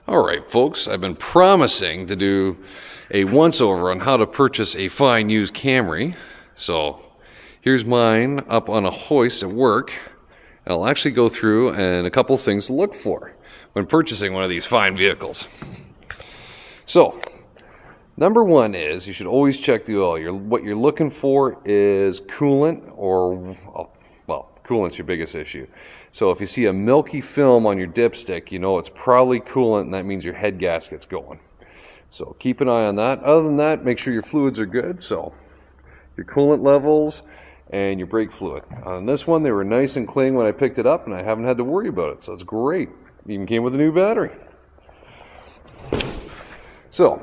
Alright folks, I've been promising to do a once-over on how to purchase a fine used Camry. So here's mine up on a hoist at work. I'll actually go through and a couple things to look for when purchasing one of these fine vehicles. So number one is you should always check the oil. What you're looking for is coolant, or well, coolant's your biggest issue. So if you see a milky film on your dipstick, you know it's probably coolant, and that means your head gasket's going. So keep an eye on that. Other than that, make sure your fluids are good. So your coolant levels and your brake fluid. On this one, they were nice and clean when I picked it up, and I haven't had to worry about it. So it's great. Even came with a new battery. So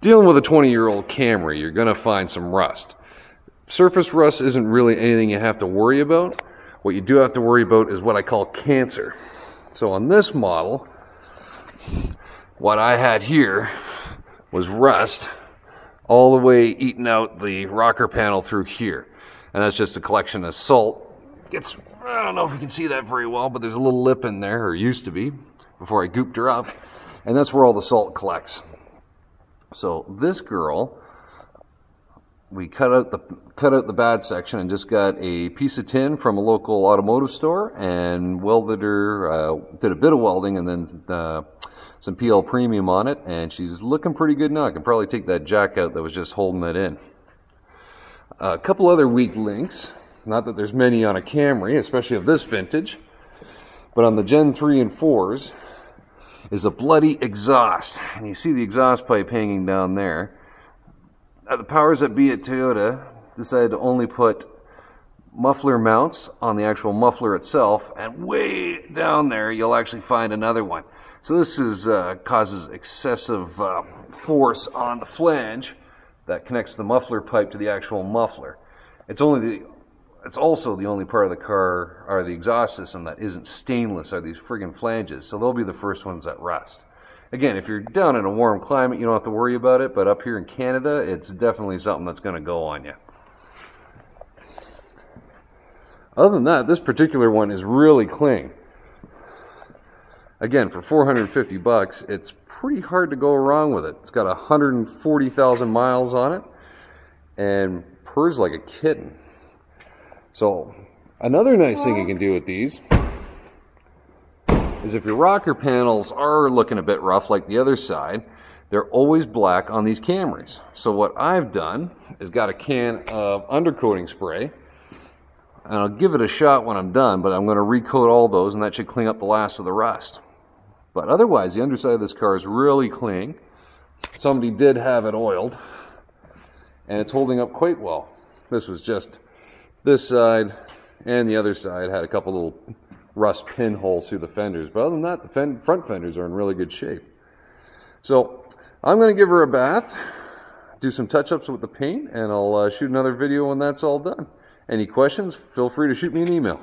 dealing with a 20-year-old Camry, you're going to find some rust. Surface rust isn't really anything you have to worry about. What you do have to worry about is what I call cancer. So on this model, what I had here was rust all the way eating out the rocker panel through here. And that's just a collection of salt. I don't know if you can see that very well, but there's a little lip in there, or used to be, before I gooped her up. And that's where all the salt collects. So this girl, we cut out the bad section and just got a piece of tin from a local automotive store and welded her, did a bit of welding and then some PL Premium on it, and she's looking pretty good now. I can probably take that jack out that was just holding it in. A couple other weak links, not that there's many on a Camry, especially of this vintage, but on the Gen 3 and 4s is a bloody exhaust, and you see the exhaust pipe hanging down there. The powers that be at Toyota decided to only put muffler mounts on the actual muffler itself, and way down there you'll actually find another one. So this causes excessive force on the flange that connects the muffler pipe to the actual muffler. It's also the only part of the car, or the exhaust system, that isn't stainless, are these friggin' flanges. So they'll be the first ones that rust. Again, if you're down in a warm climate, you don't have to worry about it, but up here in Canada, it's definitely something that's going to go on you. Other than that, this particular one is really clean. Again, for 450 bucks, it's pretty hard to go wrong with it. It's got 140,000 miles on it and purrs like a kitten. So another nice thing you can do with these is if your rocker panels are looking a bit rough like the other side, they're always black on these Camrys. So what I've done is got a can of undercoating spray, and I'll give it a shot when I'm done, but I'm going to recoat all those, and that should clean up the last of the rust. But otherwise, the underside of this car is really clean. Somebody did have it oiled, and it's holding up quite well. This was just this side, and the other side had a couple little rust pinholes through the fenders. But other than that, the front fenders are in really good shape. So I'm going to give her a bath, do some touch-ups with the paint, and I'll shoot another video when that's all done. Any questions, feel free to shoot me an email.